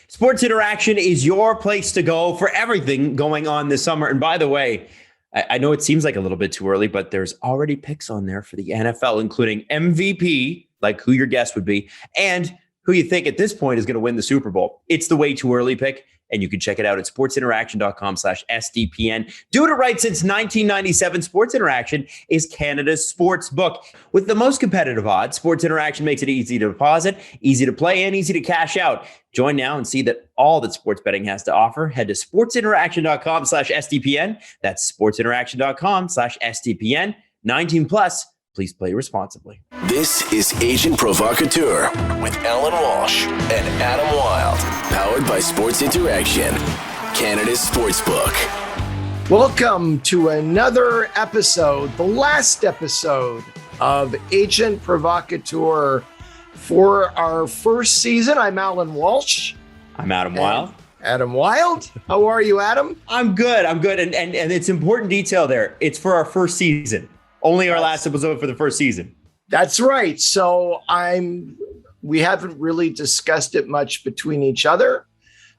Sports Interaction is your place to go for everything going on this summer. And by the way, I know it seems like a little bit too early, but there's already picks on there for the NFL, including MVP, like who your guess would be, and who you think at this point is going to win the Super Bowl. It's the way too early pick, and you can check it out at sportsinteraction.com/SDPN. Doing it right since 1997, Sports Interaction is Canada's sports book. With the most competitive odds, Sports Interaction makes it easy to deposit, easy to play, and easy to cash out. Join now and see that all that sports betting has to offer. Head to sportsinteraction.com/SDPN. That's sportsinteraction.com/SDPN. 19 plus. Please play responsibly. This is Agent Provocateur with Allan Walsh and Adam Wylde. Powered by Sports Interaction, Canada's sportsbook. Welcome to another episode, the last episode of Agent Provocateur for our first season. I'm Allan Walsh. I'm Adam Wylde. Adam Wylde. How are you, Adam? I'm good. And it's important detail there. It's for our first season. Only our last episode for the first season. That's right. So we haven't really discussed it much between each other,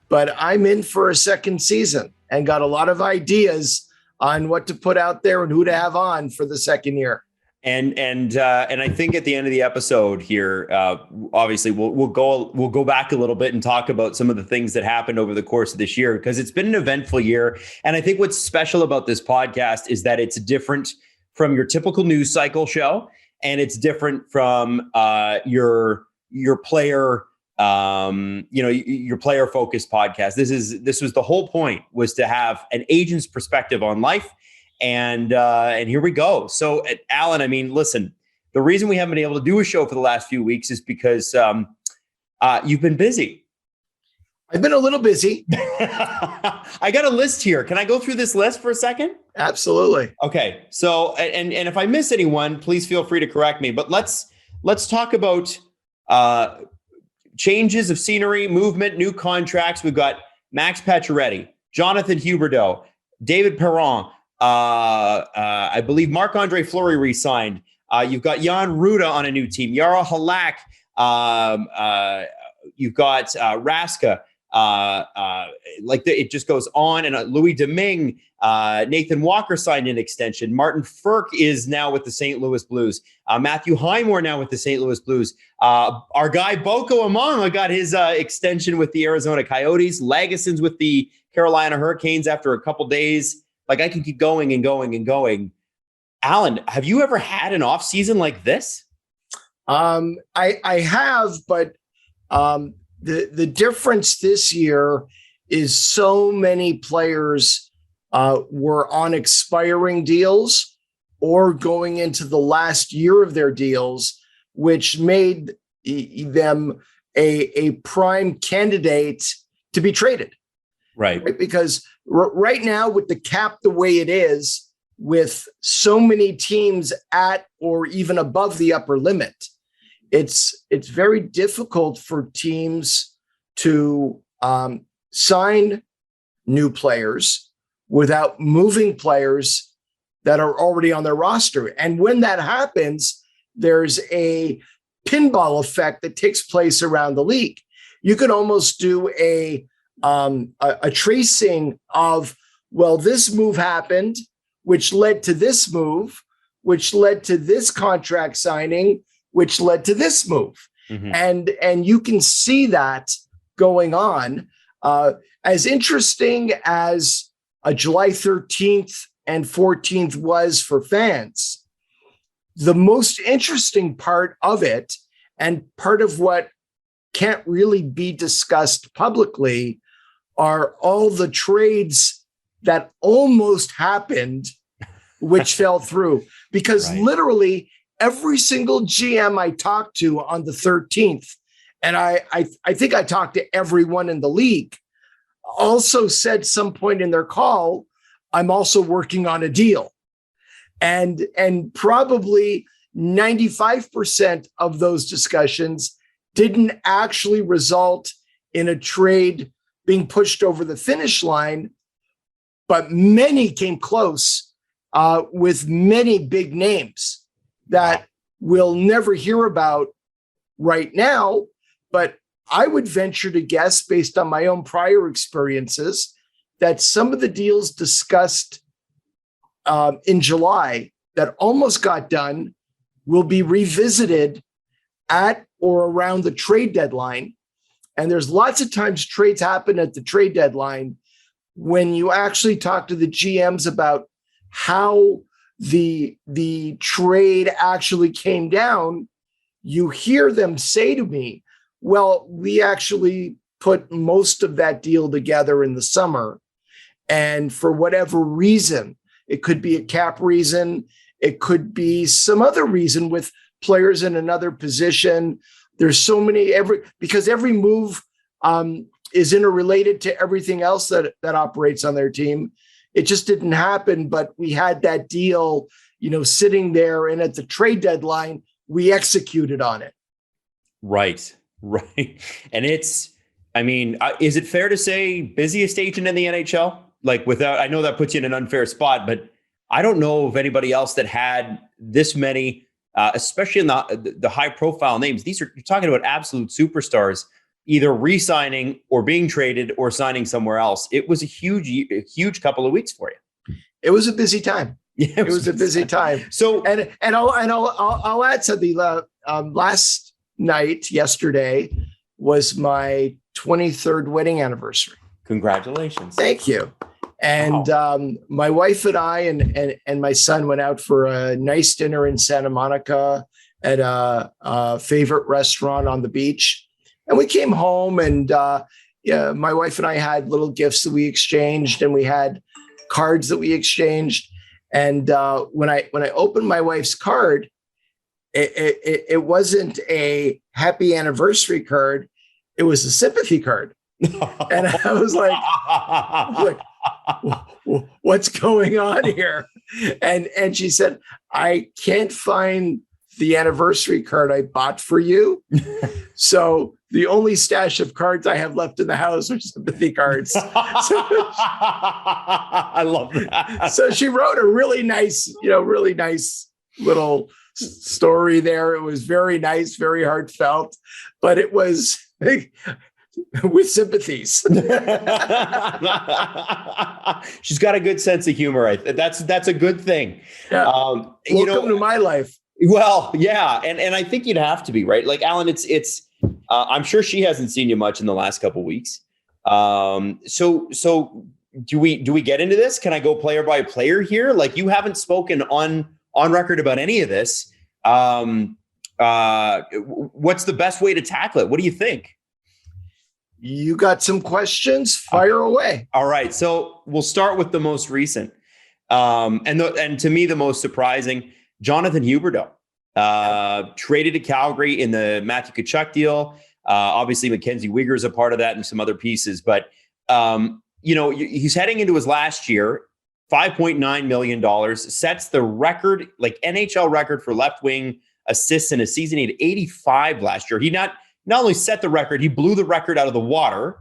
but I'm in for a second season and got a lot of ideas on what to put out there and who to have on for the second year. And I think at the end of the episode here, obviously we'll go back a little bit and talk about some of the things that happened over the course of this year, because it's been an eventful year. And I think what's special about this podcast is that it's different from your typical news cycle show, and it's different from your player your player focused podcast. This was the whole point, was to have an agent's perspective on life, and here we go. So Allan, I mean, listen, the reason we haven't been able to do a show for the last few weeks is because you've been busy. I've been a little busy. I got a list here. Can I go through this list for a second? Absolutely. Okay. So, and if I miss anyone, please feel free to correct me. But let's talk about changes of scenery, movement, new contracts. We've got Max Pacioretty, Jonathan Huberdeau, David Perron. I believe Marc-André Fleury re-signed. You've got Rutta on a new team. Jaroslav Halák. You've got Raska. It just goes on. And Louis Domingue, Nathan Walker signed an extension. Martin Ferk is now with the St. Louis Blues. Matthew Highmore now with the St. Louis Blues. Our guy Boko Amama got his extension with the Arizona Coyotes. Lageson's with the Carolina Hurricanes after a couple days. Like, I can keep going and going and going. Allan, have you ever had an off season like this? I have, but the difference this year is so many players were on expiring deals or going into the last year of their deals, which made them a prime candidate to be traded. Right? Because right now, with the cap the way it is, with so many teams at or even above the upper limit, it's very difficult for teams to sign new players without moving players that are already on their roster. And when that happens, there's a pinball effect that takes place around the league. You could almost do a tracing of, well, this move happened, which led to this move, which led to this contract signing, which led to this move. Mm-hmm. And you can see that going on. As interesting as July 13th and 14th was for fans, the most interesting part of it, and part of what can't really be discussed publicly, are all the trades that almost happened, which fell through. Because literally every single GM I talked to on the 13th, and I think I talked to everyone in the league, also said some point in their call, I'm also working on a deal. And probably 95% of those discussions didn't actually result in a trade being pushed over the finish line, but many came close with many big names that we'll never hear about right now, but I would venture to guess, based on my own prior experiences, that some of the deals discussed in July that almost got done will be revisited at or around the trade deadline. And there's lots of times trades happen at the trade deadline when you actually talk to the GMs about how the trade actually came down. You hear them say to me, well, we actually put most of that deal together in the summer. And for whatever reason, it could be a cap reason, it could be some other reason with players in another position. There's so many, because every move is interrelated to everything else that operates on their team. It just didn't happen, but we had that deal, sitting there, and at the trade deadline, we executed on it. Right. And is it fair to say busiest agent in the NHL? Like, I know that puts you in an unfair spot, but I don't know of anybody else that had this many, especially in the high profile names. You're talking about absolute superstars, either re-signing or being traded or signing somewhere else. It was a huge couple of weeks for you. It was a busy time. Yeah, it was a busy time. So, and I'll add something. Last night, yesterday, was my 23rd wedding anniversary. Congratulations! Thank you. And my wife and I and my son went out for a nice dinner in Santa Monica at a favorite restaurant on the beach. And we came home, and my wife and I had little gifts that we exchanged, and we had cards that we exchanged. And when I opened my wife's card, it wasn't a happy anniversary card; it was a sympathy card. And I was like, what's going on here? And she said, I can't find the anniversary card I bought for you. So the only stash of cards I have left in the house are sympathy cards. I love that. So she wrote a really nice little story there. It was very nice, very heartfelt, but it was with sympathies. She's got a good sense of humor. That's a good thing. Yeah. Welcome to my life. Well, yeah. And I think you'd have to be, right? Like, Allan, it's I'm sure she hasn't seen you much in the last couple of weeks. So do we get into this? Can I go player by player here? Like, you haven't spoken on record about any of this. What's the best way to tackle it? What do you think? You got some questions? Fire away. All right. So we'll start with the most recent. And to me, the most surprising, Jonathan Huberdeau, traded to Calgary in the Matthew Tkachuk deal. Obviously, Mackenzie Weegar is a part of that and some other pieces. But, he's heading into his last year, $5.9 million, sets the record, like NHL record for left wing assists in a season. He had 85 last year. He not only set the record, he blew the record out of the water.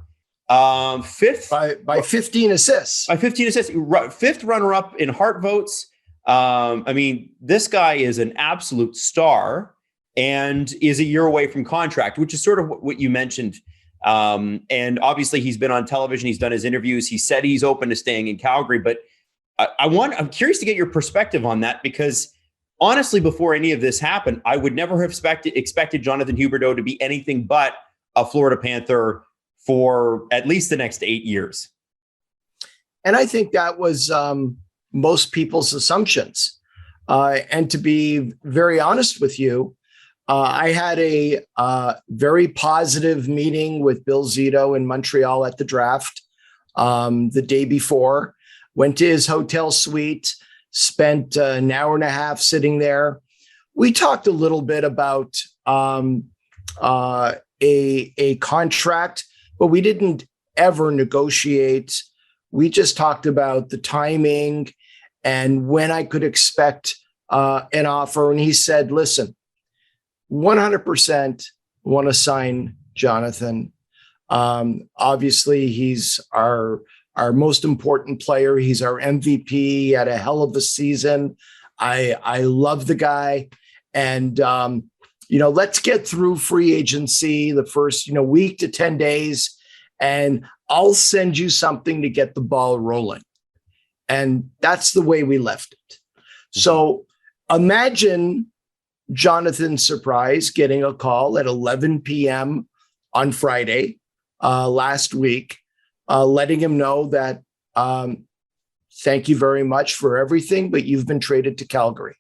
Fifth by 15 assists. By 15 assists. Fifth runner-up in Hart votes. This guy is an absolute star and is a year away from contract, which is sort of what you mentioned. And obviously he's been on television. He's done his interviews. He said he's open to staying in Calgary, but I'm curious to get your perspective on that, because honestly, before any of this happened, I would never have expected Jonathan Huberdeau to be anything but a Florida Panther for at least the next 8 years. And I think that was most people's assumptions. And to be very honest with you, I had a very positive meeting with Bill Zito in Montreal at the draft the day before. Went to his hotel suite, spent an hour and a half sitting there. We talked a little bit about a contract, but we didn't ever negotiate. We just talked about the timing and when I could expect an offer. And he said, listen, 100% want to sign Jonathan. Obviously, he's our most important player. He's our MVP. He had a hell of a season. I love the guy. And let's get through free agency the first, week to 10 days, and I'll send you something to get the ball rolling. And that's the way we left it. So imagine Jonathan's surprise getting a call at 11 p.m. on Friday last week, letting him know that thank you very much for everything, but you've been traded to Calgary.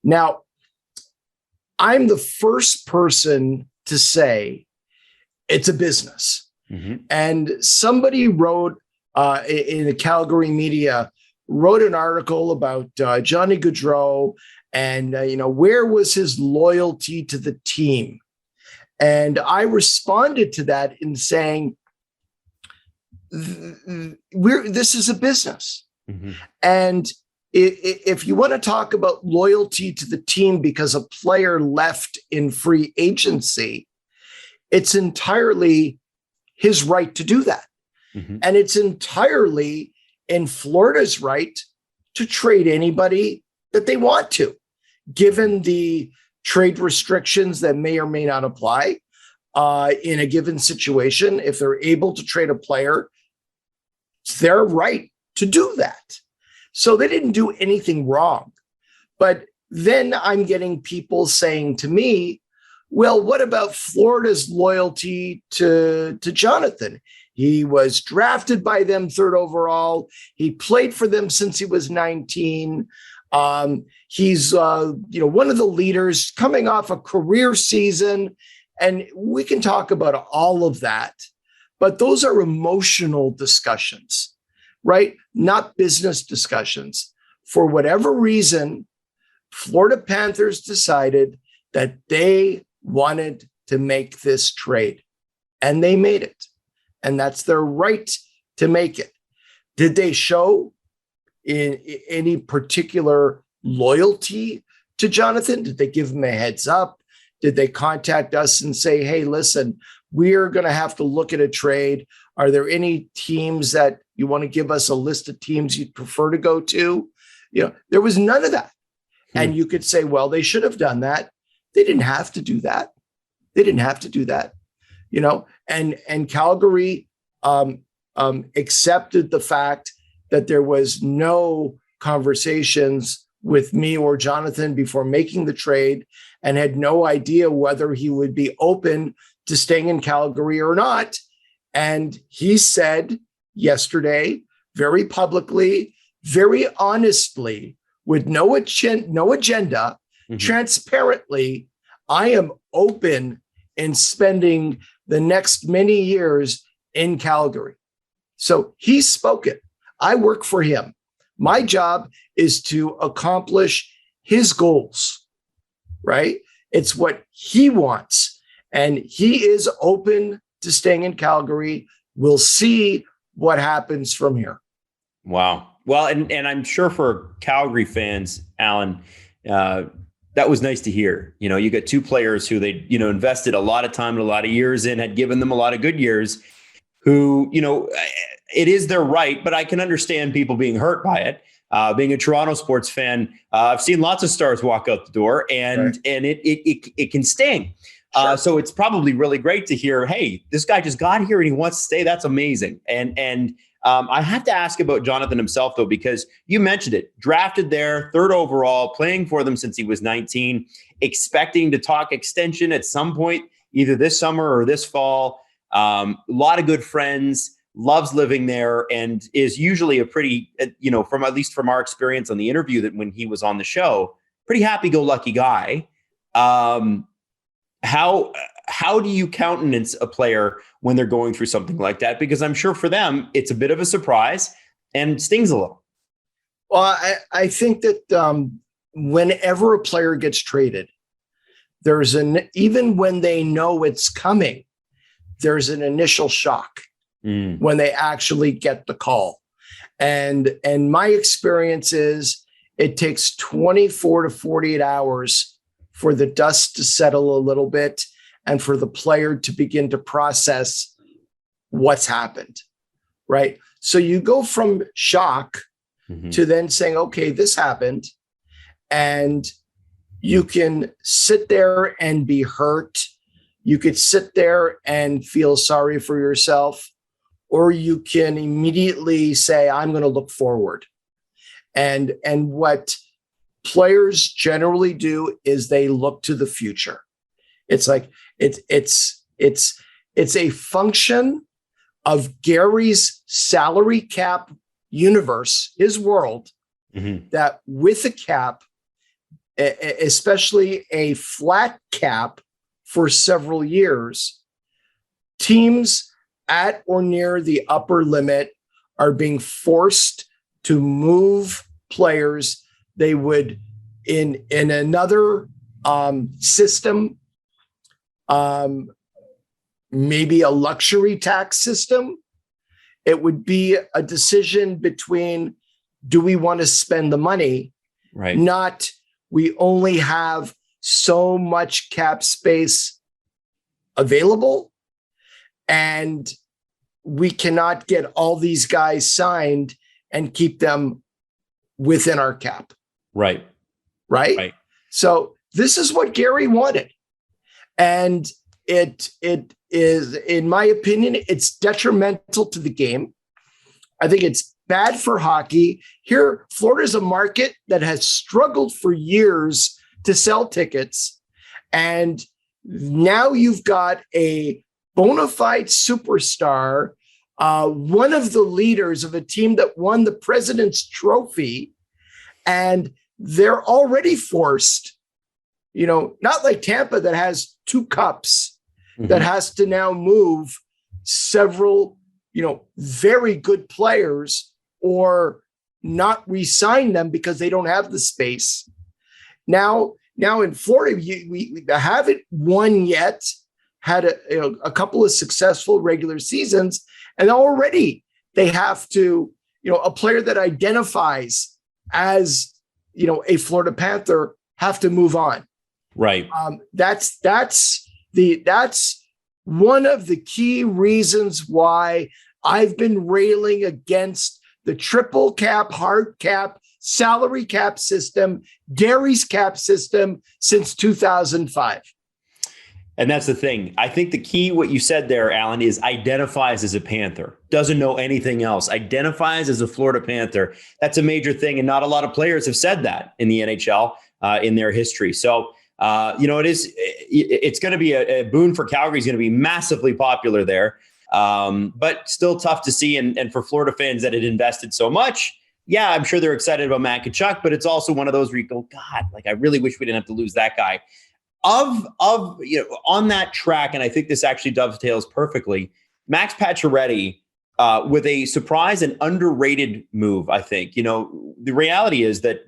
Now, I'm the first person to say it's a business. And somebody wrote in the Calgary media, wrote an article about Johnny Gaudreau and, where was his loyalty to the team? And I responded to that in saying, this is a business. And if you want to talk about loyalty to the team because a player left in free agency, it's entirely his right to do that. And it's entirely in Florida's right to trade anybody that they want to, given the trade restrictions that may or may not apply in a given situation. If they're able to trade a player, it's their right to do that. So they didn't do anything wrong. But then I'm getting people saying to me, well, what about Florida's loyalty to Jonathan? He was drafted by them 3rd overall. He played for them since he was 19. He's, one of the leaders coming off a career season. And we can talk about all of that. But those are emotional discussions, right? Not business discussions. For whatever reason, Florida Panthers decided that they wanted to make this trade. And they made it. And that's their right to make it. Did they show in any particular loyalty to Jonathan? Did they give him a heads up? Did they contact us and say, hey, listen, we're going to have to look at a trade. Are there any teams that you want to give us a list of teams you'd prefer to go to? There was none of that. And you could say, well, they should have done that. They didn't have to do that. And Calgary accepted the fact that there was no conversations with me or Jonathan before making the trade, and had no idea whether he would be open to staying in Calgary or not. And he said yesterday, very publicly, very honestly, with no agenda, transparently, I am open in spending the next many years in Calgary. So he's spoken. I work for him. My job is to accomplish his goals, right? It's what he wants. And he is open to staying in Calgary. We'll see what happens from here. Wow. Well, and I'm sure for Calgary fans, Allan, that was nice to hear. You got two players who they, invested a lot of time and a lot of years in, had given them a lot of good years, who, it is their right, but I can understand people being hurt by it. Being a Toronto sports fan, I've seen lots of stars walk out the door, and it can sting. Sure. So it's probably really great to hear, hey, this guy just got here and he wants to stay. That's amazing. And I have to ask about Jonathan himself, though, because you mentioned it. Drafted there, 3rd overall, playing for them since he was 19, expecting to talk extension at some point, either this summer or this fall. A lot of good friends, loves living there, and is usually a pretty, from at least from our experience on the interview that when he was on the show, pretty happy-go-lucky guy. How do you countenance a player when they're going through something like that? Because I'm sure for them, it's a bit of a surprise and stings a little. Well, I think that whenever a player gets traded, even when they know it's coming, there's an initial shock when they actually get the call. And my experience is it takes 24 to 48 hours for the dust to settle a little bit and for the player to begin to process what's happened, right? So you go from shock to then saying, okay, this happened. And, You can sit there and be hurt. You could sit there and feel sorry for yourself, or you can immediately say, I'm going to look forward. And what players generally do is they look to the future. It's like, it's a function of Gary's salary cap universe, his world, that with a cap, especially a flat cap for several years, teams at or near the upper limit are being forced to move players they would in another system, maybe a luxury tax system. It would be a decision between, do we want to spend the money? Right. Not, we only have so much cap space available and we cannot get all these guys signed and keep them within our cap. Right. So this is what Gary wanted. And it is, in my opinion, it's detrimental to the game. I think it's bad for hockey. Here, Florida's a market that has struggled for years to sell tickets. And now you've got a bona fide superstar, one of the leaders of a team that won the President's Trophy, and they're already forced, not like Tampa that has 2 cups, that has to now move several, very good players or not re-sign them because they don't have the space. Now in Florida, we haven't won yet, had a couple of successful regular seasons, and already they have to, a player that identifies as, a Florida Panther have to move on. Right. That's one of the key reasons why I've been railing against the triple cap, hard cap, salary cap system, Gary's cap system since 2005. And that's the thing. I think the key, what you said there, Allan, is identifies as a Panther, doesn't know anything else, identifies as a Florida Panther. That's a major thing. And not a lot of players have said that in the NHL in their history. So, it's going to be a boon for Calgary. Is going to be massively popular there, but still tough to see. And for Florida fans that had invested so much, yeah, I'm sure they're excited about Matt Tkachuk, but it's also one of those where you go, God, I really wish we didn't have to lose that guy. On that track, and I think this actually dovetails perfectly, Max Pacioretty with a surprise and underrated move, I think. The reality is that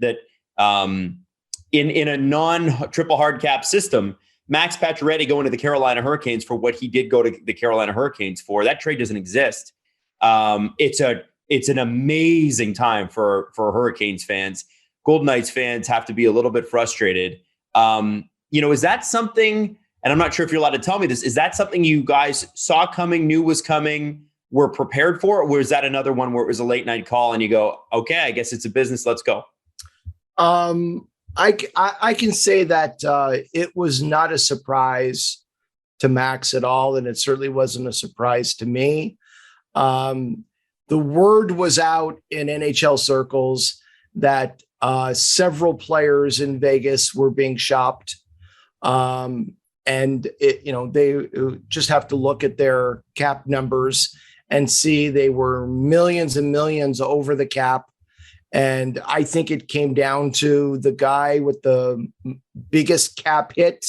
in a non-triple hard cap system, Max Pacioretty going to the Carolina Hurricanes for what he did go to the Carolina Hurricanes for, that trade doesn't exist. It's an amazing time for Hurricanes fans. Golden Knights fans have to be a little bit frustrated. Is that something, and I'm not sure if you're allowed to tell me this, is that something you guys saw coming, knew was coming, were prepared for, or was that another one where it was a late night call and you go, okay, I guess it's a business, let's go? I can say that it was not a surprise to Max at all, and it certainly wasn't a surprise to me. The word was out in NHL circles that several players in Vegas were being shopped. And they just have to look at their cap numbers and see they were millions and millions over the cap. And I think it came down to the guy with the biggest cap hit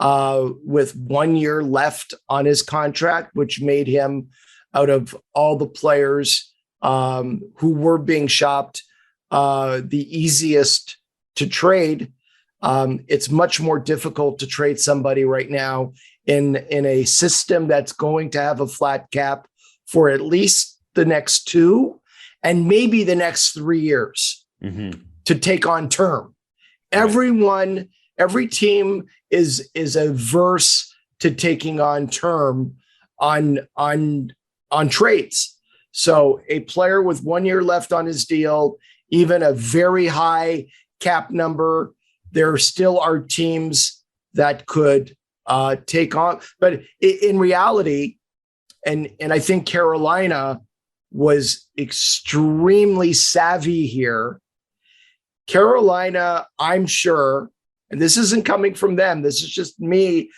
with 1 year left on his contract, which made him, out of all the players who were being shopped, the easiest to trade. It's much more difficult to trade somebody right now in a system that's going to have a flat cap for at least the next 2 and maybe the next 3 years to take on term. Right. Every team is averse to taking on term on trades. So a player with 1 year left on his deal, even a very high cap number, there still are teams that could take on. But in reality, and I think Carolina was extremely savvy here. Carolina, I'm sure, and this isn't coming from them, this is just me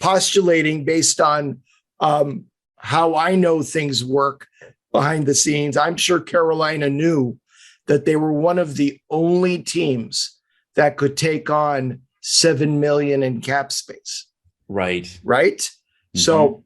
postulating based on how I know things work behind the scenes. I'm sure Carolina knew that they were one of the only teams that could take on $7 million in cap space. Right. Mm-hmm.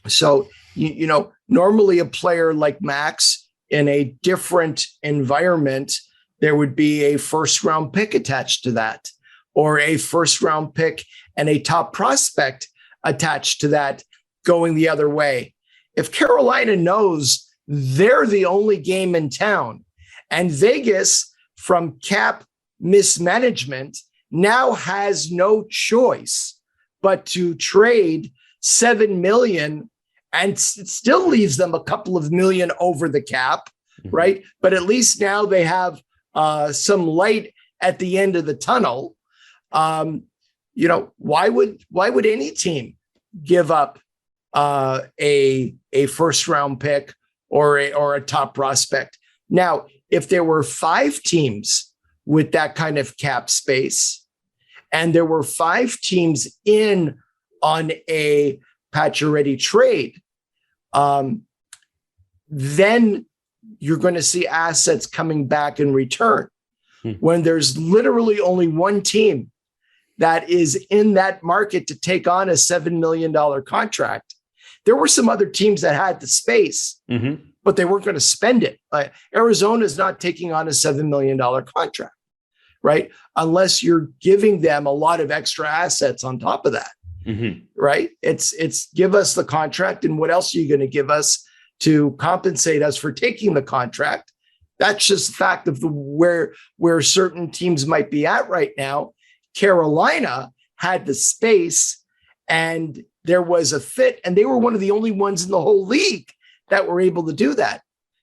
So you know, normally a player like Max in a different environment, there would be a first round pick attached to that, or a first round pick and a top prospect attached to that going the other way. If Carolina knows they're the only game in town, and Vegas, from cap mismanagement, now has no choice but to trade $7 million, and it still leaves them a couple of million over the cap, right? But at least now they have some light at the end of the tunnel. You know, why would any team give up a first round pick or a top prospect? Now, if there were 5 teams with that kind of cap space, and there were 5 teams in on a Pacioretty trade, then you're going to see assets coming back in return. When there's literally only one team that is in that market to take on a $7 million contract, there were some other teams that had the space, but they weren't going to spend it. Arizona is not taking on a $7 million contract, right? Unless you're giving them a lot of extra assets on top of that, right? It's give us the contract, and what else are you going to give us to compensate us for taking the contract? That's just the fact of where certain teams might be at right now. Carolina had the space, and there was a fit, and they were one of the only ones in the whole league that were able to do that.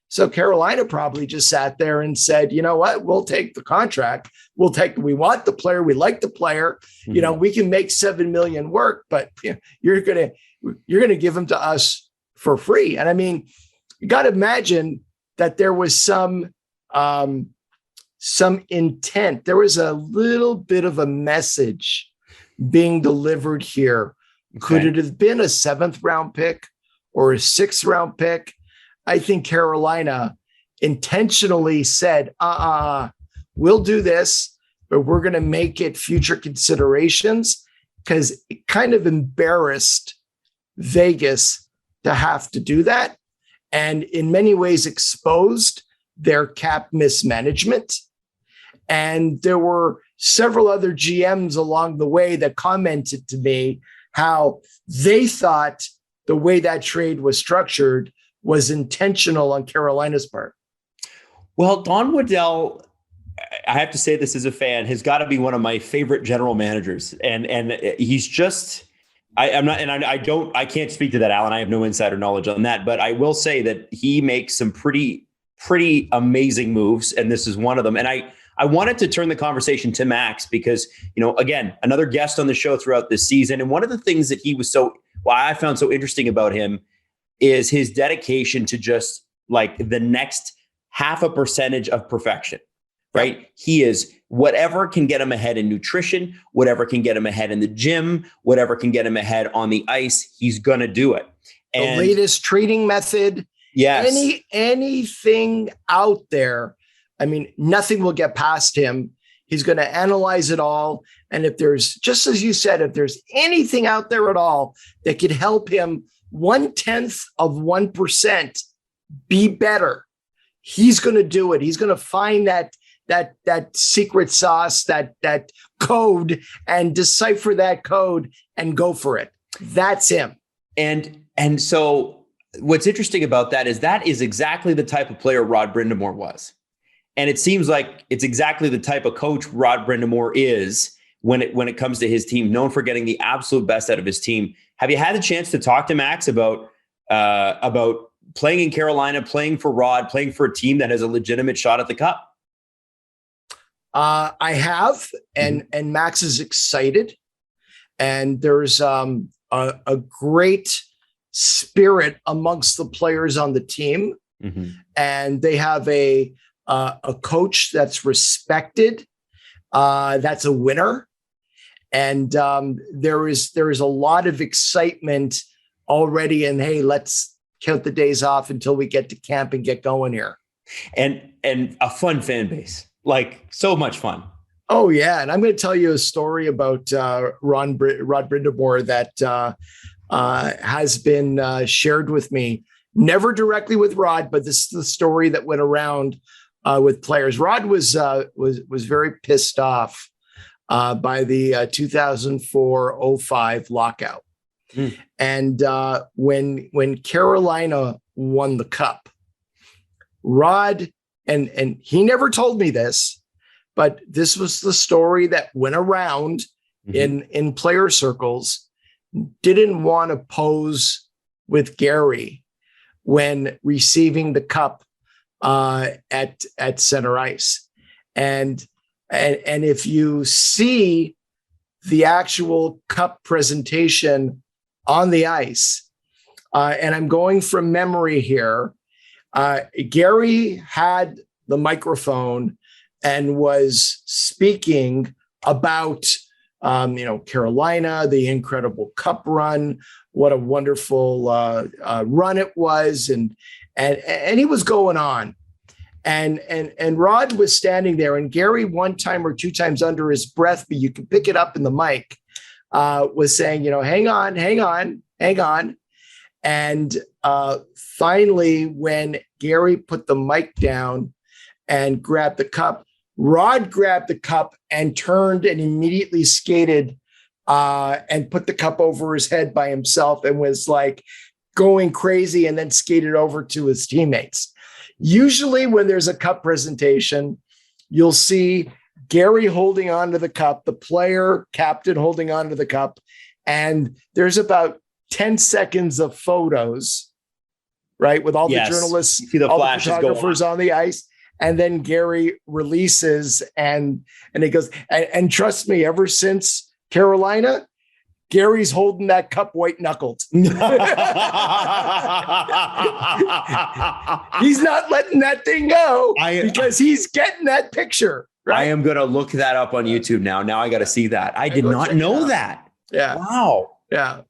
So Carolina probably just sat there and said, you know what, we'll take the contract. We want the player. We like the player. You know, we can make $7 million work, but you know, you're going to give them to us for free. And I mean, you got to imagine that there was some intent. There was a little bit of a message being delivered here. Okay. Could it have been a 7th round pick or a 6th round pick? I think Carolina intentionally said, we'll do this, but we're going to make it future considerations, because it kind of embarrassed Vegas to have to do that, and in many ways exposed their cap mismanagement. And there were several other GMs along the way that commented to me how they thought the way that trade was structured was intentional on Carolina's part. Well, Don Waddell, I have to say this as a fan, has got to be one of my favorite general managers. And he's just, I can't speak to that, Allan. I have no insider knowledge on that, but I will say that he makes some pretty amazing moves. And this is one of them. And I wanted to turn the conversation to Max because, you know, again, another guest on the show throughout this season. And one of the things that I found so interesting about him is his dedication to just like the next 0.5% of perfection, right? He is whatever can get him ahead in nutrition, whatever can get him ahead in the gym, whatever can get him ahead on the ice, he's going to do it. And the latest training method, yes, anything out there. I mean, nothing will get past him. He's going to analyze it all. And if there's, just as you said, if there's anything out there at all that could help him 0.1% be better, he's going to do it. He's going to find that secret sauce, that code, and decipher that code and go for it. That's him. And so what's interesting about that is exactly the type of player Rod Brind'Amour was. And it seems like it's exactly the type of coach Rod Brind'Amour is when it comes to his team, known for getting the absolute best out of his team. Have you had a chance to talk to Max about playing in Carolina, playing for Rod, playing for a team that has a legitimate shot at the cup? I have, and Max is excited, and there's a great spirit amongst the players on the team, and they have a coach that's respected, that's a winner, and there is a lot of excitement already. And hey, let's count the days off until we get to camp and get going here. And a fun fan base, like so much fun. Oh yeah, and I'm going to tell you a story about Rod Brindamore that has been shared with me, never directly with Rod, but this is the story that went around with players. Rod was very pissed off by the 2004-05 lockout, and when Carolina won the cup, Rod, and he never told me this, but this was the story that went around in player circles, didn't want to pose with Gary when receiving the cup at center ice. And if you see the actual cup presentation on the ice, and I'm going from memory here, Gary had the microphone and was speaking about, Carolina, the incredible cup run, what a wonderful run it was, and he was going on, and Rod was standing there, and Gary, one time or two times under his breath, but you can pick it up in the mic, was saying, hang on. And finally, when Gary put the mic down and grabbed the cup, Rod grabbed the cup and turned and immediately skated and put the cup over his head by himself and was like going crazy, and then skated over to his teammates. Usually when there's a cup presentation, you'll see Gary holding on to the cup, the player captain holding on to the cup, and there's about 10 seconds of photos, right? With all the journalists, see the all the photographers on the ice. And then Gary releases and he goes, and trust me, ever since Carolina, Gary's holding that cup white knuckled. He's not letting that thing go because he's getting that picture. Right? I am going to look that up on YouTube now. Now I got to see that. I did not know that. Yeah. Wow. Yeah.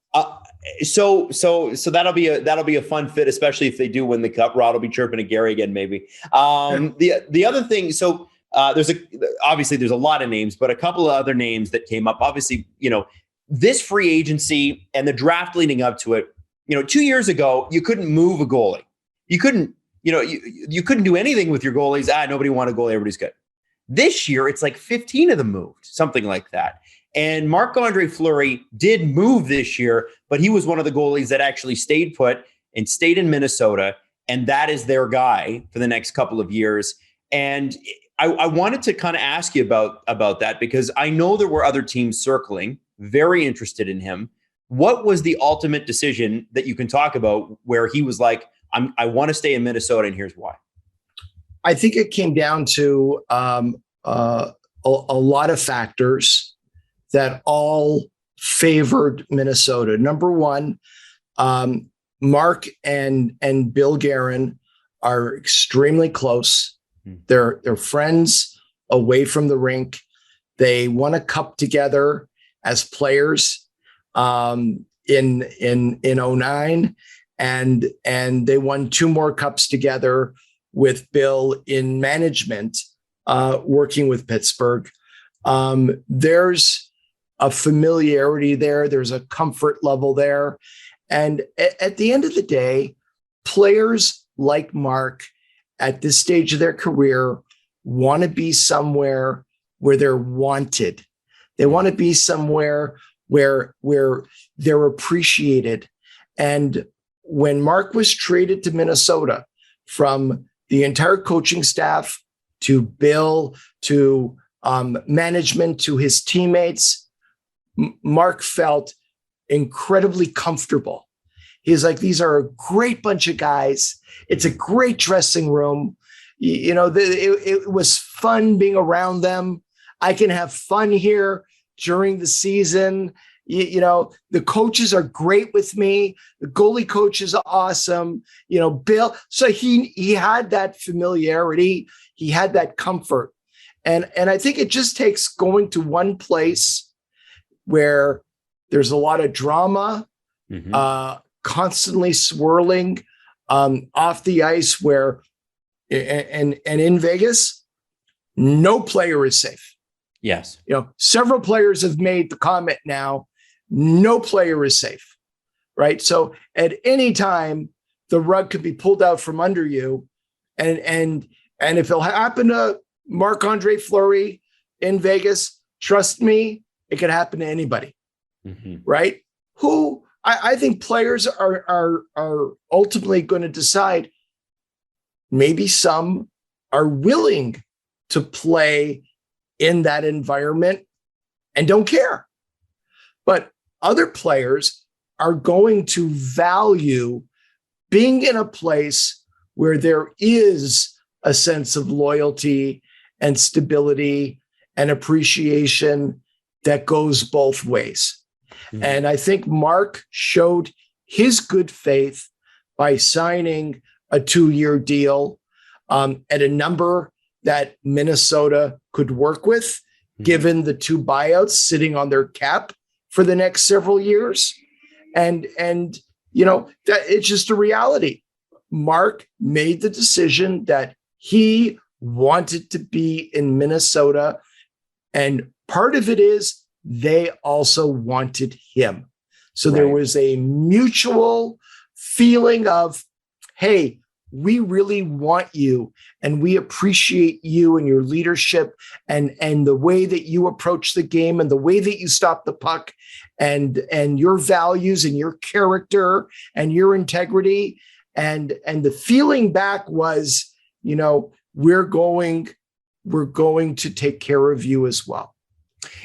So that'll be a fun fit, especially if they do win the cup. Rod will be chirping at Gary again, maybe. The other thing, there's a lot of names, but a couple of other names that came up. Obviously, this free agency and the draft leading up to it. 2 years ago, you couldn't move a goalie. You couldn't, you couldn't do anything with your goalies. Nobody wanted a goalie. Everybody's good. This year, it's like 15 of them moved, something like that. And Marc-André Fleury did move this year, but he was one of the goalies that actually stayed put and stayed in Minnesota. And that is their guy for the next couple of years. And I wanted to kind of ask you about that, because I know there were other teams circling, very interested in him. What was the ultimate decision that you can talk about where he was like, I want to stay in Minnesota, and here's why? I think it came down to a lot of factors that all favored Minnesota. Number one, Mark and Bill Guerin are extremely close. They're friends away from the rink. They won a cup together as players in 09, and they won two more cups together with Bill in management, working with Pittsburgh. There's a familiarity there. There's a comfort level there. And at the end of the day, players like Mark at this stage of their career want to be somewhere where they're wanted. They want to be somewhere where they're appreciated. And when Mark was traded to Minnesota, from the entire coaching staff to Bill to management to his teammates, Mark felt incredibly comfortable. He's like, these are a great bunch of guys. It's a great dressing room. it was fun being around them. I can have fun here during the season. The coaches are great with me. The goalie coach is awesome. Bill. So he had that familiarity. He had that comfort. And I think it just takes going to one place where there's a lot of drama, constantly swirling off the ice, where and in Vegas, no player is safe. Yes. Several players have made the comment now, no player is safe, right? So at any time, the rug could be pulled out from under you. And if it'll happen to Marc-André Fleury in Vegas, trust me, it could happen to anybody, right? Who I think players are ultimately going to decide. Maybe some are willing to play in that environment and don't care. But other players are going to value being in a place where there is a sense of loyalty and stability and appreciation that goes both ways. And I think Mark showed his good faith by signing a 2-year deal at a number that Minnesota could work with, given the 2 buyouts sitting on their cap for the next several years. And that it's just a reality. Mark made the decision that he wanted to be in Minnesota. And part of it is they also wanted him. So there was a mutual feeling of, hey, we really want you and we appreciate you and your leadership and the way that you approach the game and the way that you stop the puck and your values and your character and your integrity. And the feeling back was, we're going to take care of you as well.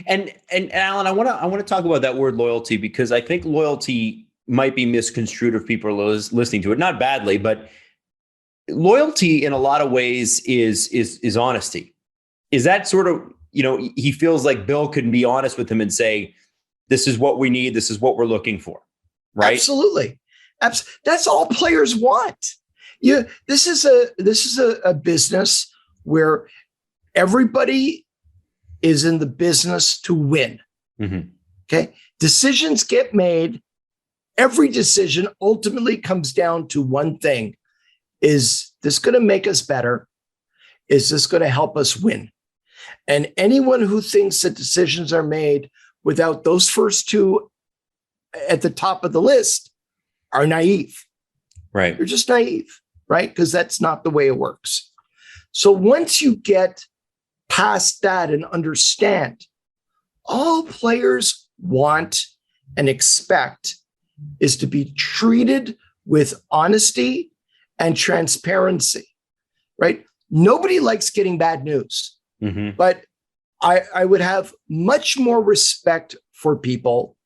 And Allan, I want to talk about that word loyalty, because I think loyalty might be misconstrued if people are listening to it, not badly, but loyalty in a lot of ways is honesty. Is that sort of, he feels like Bill can be honest with him and say, this is what we need. This is what we're looking for. Right. Absolutely. That's all players want. This is a business where everybody is in the business to win. Okay. Decisions get made. Every decision ultimately comes down to one thing. Is this going to make us better? Is this going to help us win? And anyone who thinks that decisions are made without those first 2 at the top of the list are naive. Right. They're just naive, right? Because that's not the way it works. So once you get past that and understand, all players want and expect is to be treated with honesty and transparency, right? Nobody likes getting bad news, but I would have much more respect for people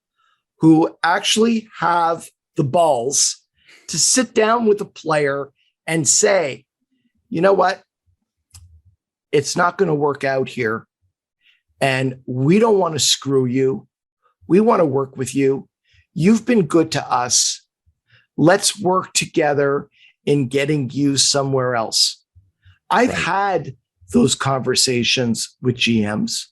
who actually have the balls to sit down with a player and say, you know what? It's not going to work out here. And we don't want to screw you. We want to work with you. You've been good to us. Let's work together in getting you somewhere else. I've had those conversations with GMs,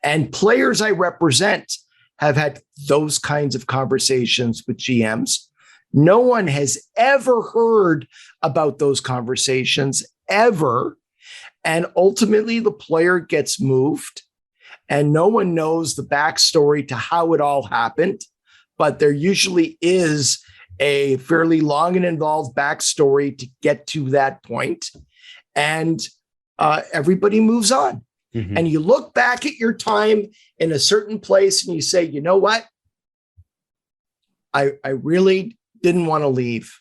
and players I represent have had those kinds of conversations with GMs. No one has ever heard about those conversations ever. And ultimately the player gets moved and no one knows the backstory to how it all happened, but there usually is a fairly long and involved backstory to get to that point. And everybody moves on. And you look back at your time in a certain place and you say, you know what? I really didn't want to leave.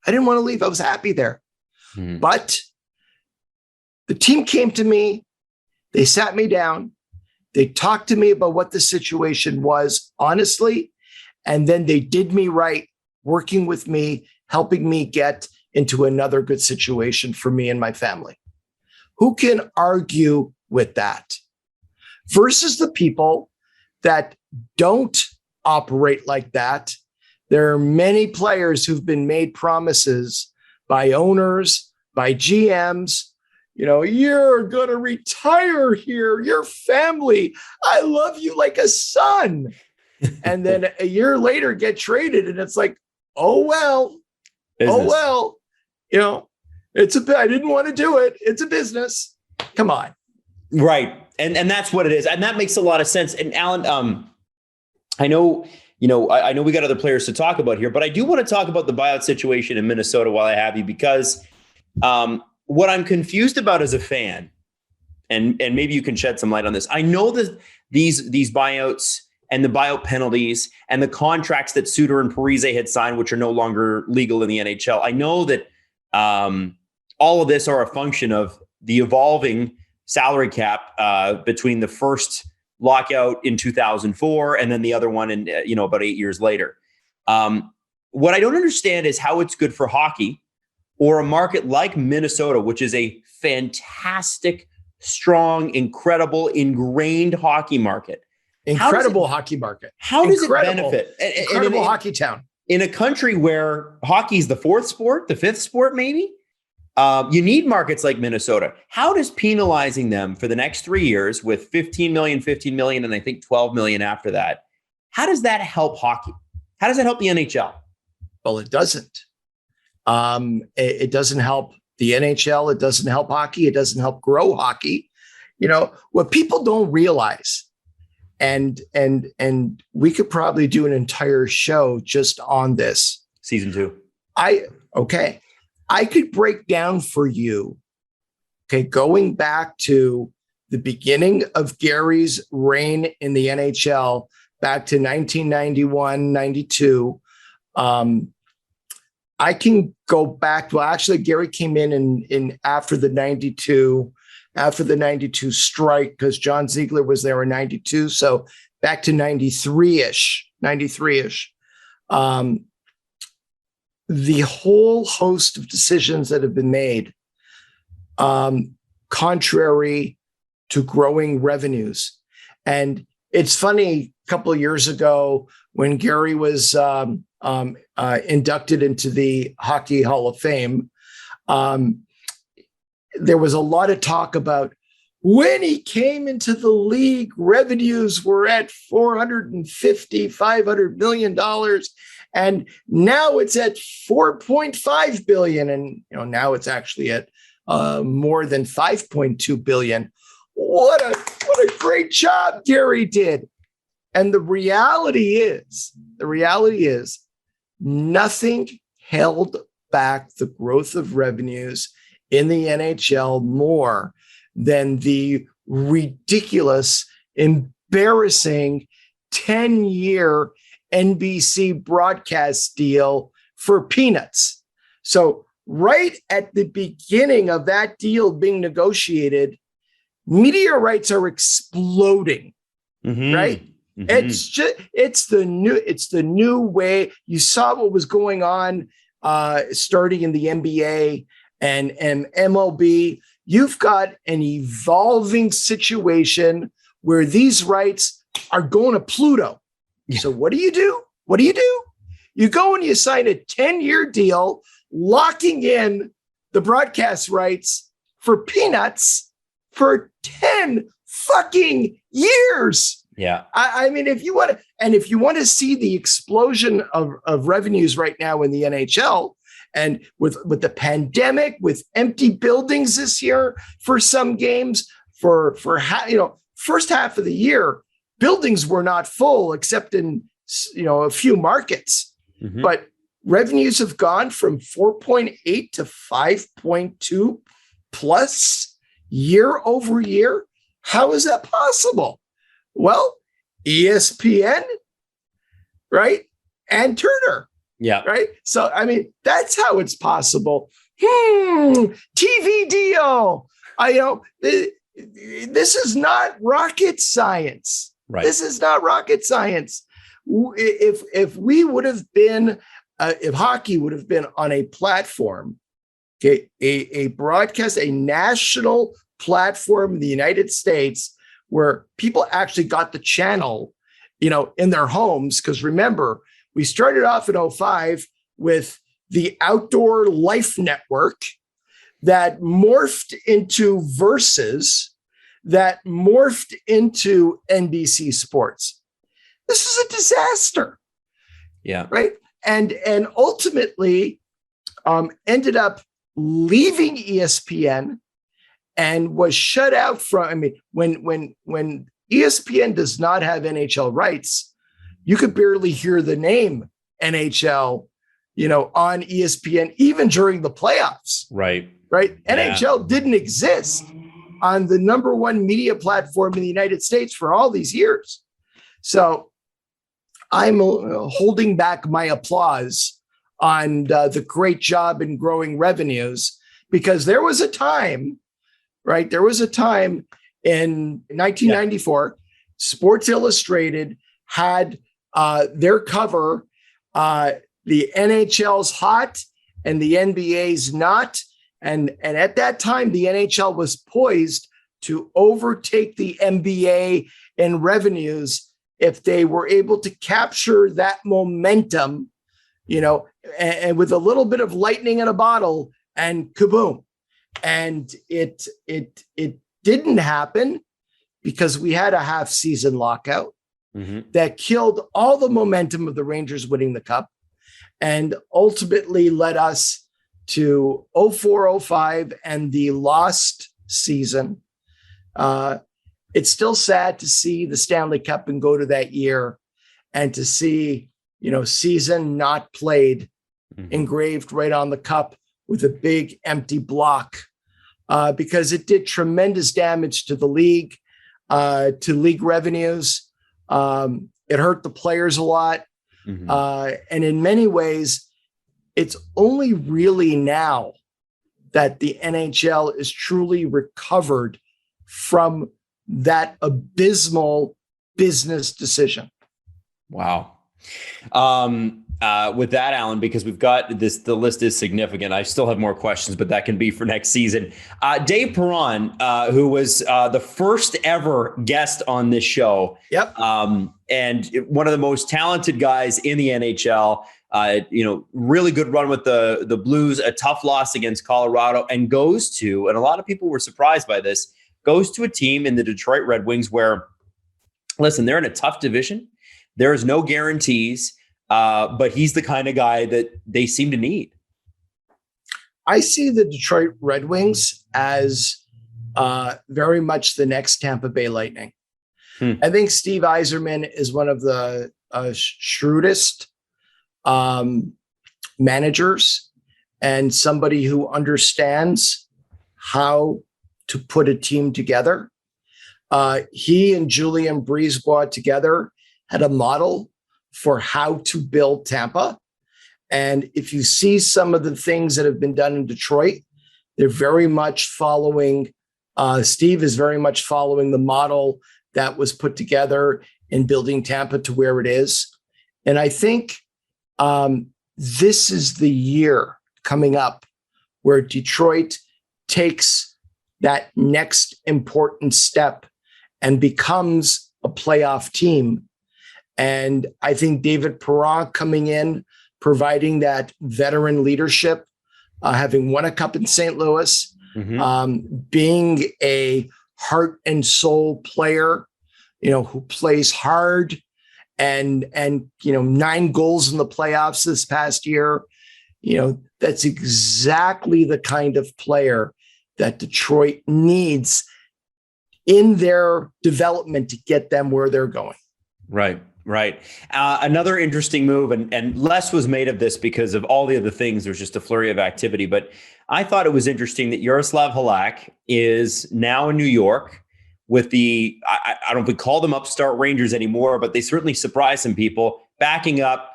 I didn't want to leave. I was happy there. But the team came to me. They sat me down. They talked to me about what the situation was, honestly. And then they did me right, working with me, helping me get into another good situation for me and my family. Who can argue with that? Versus the people that don't operate like that. There are many players who've been made promises by owners, by GMs. You're going to retire here. Your family, I love you like a son. And then a year later get traded. And it's like, oh, well, I didn't want to do it. It's a business. Come on. Right. And that's what it is. And that makes a lot of sense. And Allan, I know we got other players to talk about here, but I do want to talk about the buyout situation in Minnesota while I have you, because what I'm confused about as a fan, and maybe you can shed some light on this. I know that these buyouts and the buyout penalties and the contracts that Suter and Parise had signed, which are no longer legal in the NHL. I know that all of this are a function of the evolving salary cap between the first lockout in 2004 and then the other one in about 8 years later. What I don't understand is how it's good for hockey or a market like Minnesota, which is a fantastic, strong, incredible, ingrained hockey market. Hockey market. How does it benefit? Incredible hockey town. In a country where hockey is the fourth sport, the fifth sport, maybe, you need markets like Minnesota. How does penalizing them for the next 3 years with 15 million, and I think 12 million after that, how does that help hockey? How does it help the NHL? Well, it doesn't. It doesn't help the NHL. It doesn't help hockey. It doesn't help grow hockey. What people don't realize, and we could probably do an entire show just on this. Season 2. I could break down for you, going back to the beginning of Gary's reign in the NHL, back to 1991, 92. I can go back. Well, actually, Gary came in after the 92 strike, because John Ziegler was there in 92. So back to 93-ish. The whole host of decisions that have been made, contrary to growing revenues. And it's funny, a couple of years ago when Gary was inducted into the Hockey Hall of Fame, there was a lot of talk about when he came into the league, revenues were at $450-500 million. And now it's at 4.5 billion. And now it's actually at more than 5.2 billion. What a great job Gary did. And the reality is nothing held back the growth of revenues in the NHL more than the ridiculous, embarrassing 10-year NBC broadcast deal for peanuts. So right at the beginning of that deal being negotiated, media rights are exploding, right? Mm-hmm. It's the new way. You saw what was going on starting in the NBA and MLB. You've got an evolving situation where these rights are going to Pluto. Yeah. So what do? You go and you sign a 10-year deal, locking in the broadcast rights for peanuts for 10 fucking years. Yeah. I mean, if you want to see the explosion of revenues right now in the NHL, and with the pandemic, with empty buildings this year for some games, first half of the year, buildings were not full except in a few markets. Mm-hmm. But revenues have gone from 4.8 to 5.2 plus year over year. How is that possible? Well, ESPN, right? And Turner. Yeah. Right. So, I mean, that's how it's possible. TV deal. This is not rocket science. Right. This is not rocket science. If we would have been, if hockey would have been on a platform Okay, a broadcast, a national platform in the United States where people actually got the channel, in their homes. Because remember, we started off in 2005 with the Outdoor Life Network that morphed into Versus, that morphed into NBC Sports. This is a disaster. Yeah. Right. And ultimately ended up leaving ESPN and was shut out from, when ESPN does not have NHL rights, you could barely hear the name NHL, on ESPN, even during the playoffs. Right. Right. Yeah. NHL didn't exist on the number one media platform in the United States for all these years. So I'm holding back my applause on the great job in growing revenues, because there was a time, right? There was a time in 1994, Sports Illustrated had their cover, the NHL's hot and the NBA's not. And at that time, the NHL was poised to overtake the NBA in revenues if they were able to capture that momentum, and with a little bit of lightning in a bottle, and kaboom. And it didn't happen because we had a half-season lockout that killed all the momentum of the Rangers winning the Cup, and ultimately led us to 04-05 and the lost season. It's still sad to see the Stanley Cup and go to that year, and to see, season not played engraved right on the cup with a big empty block, because it did tremendous damage to the league, to league revenues. It hurt the players a lot. And in many ways, it's only really now that the NHL is truly recovered from that abysmal business decision. Wow. With that, Allan, because we've got this, the list is significant. I still have more questions, but that can be for next season. Dave Perron, who was the first ever guest on this show. Yep. And one of the most talented guys in the NHL, really good run with the Blues, a tough loss against Colorado, and goes to, and a lot of people were surprised by this, goes to a team in the Detroit Red Wings where, listen, they're in a tough division. There's no guarantees, but he's the kind of guy that they seem to need. I see the Detroit Red Wings as very much the next Tampa Bay Lightning. I think Steve Yzerman is one of the shrewdest managers, and somebody who understands how to put a team together. He and Julien Brisebois together had a model for how to build Tampa. And if you see some of the things that have been done in Detroit, they're very much following, Steve is very much following the model that was put together in building Tampa to where it is. And I think this is the year coming up where Detroit takes that next important step and becomes a playoff team. And I think David Perron coming in, providing that veteran leadership, having won a cup in St. Louis, being a heart and soul player, who plays hard, and 9 goals in the playoffs this past year. That's exactly the kind of player that Detroit needs in their development to get them where they're going. Right. Another interesting move, and less was made of this because of all the other things. There's just a flurry of activity, but I thought it was interesting that Jaroslav Halák is now in New York with the, I don't know if we call them upstart Rangers anymore, but they certainly surprised some people, backing up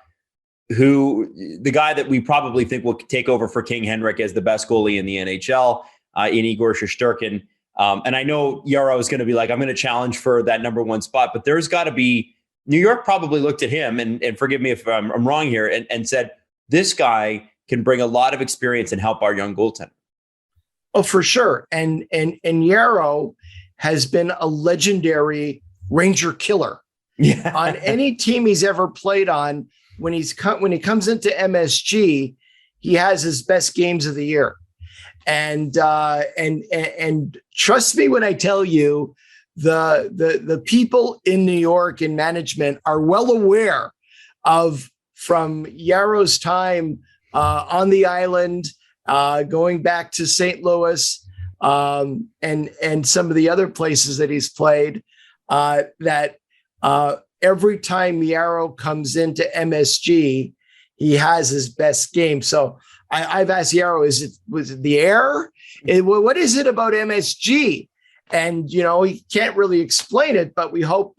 the guy that we probably think will take over for King Henrik as the best goalie in the NHL, in Igor Shesterkin. And I know Yaro is going to be like, I'm going to challenge for that number 1 spot, but there's got to be, New York probably looked at him, and forgive me if I'm wrong here, and said, this guy can bring a lot of experience and help our young goaltender. Oh, for sure. And Yarrow has been a legendary Ranger killer. Yeah. On any team he's ever played on, when he comes into MSG, he has his best games of the year. And trust me when I tell you, the people in New York in management are well aware of, from Yarrow's time on the island, going back to St. Louis, and some of the other places that he's played, that every time Yarrow comes into MSG, he has his best game. So I've asked Yarrow, was it the air? What is it about MSG? And, he can't really explain it, but we hope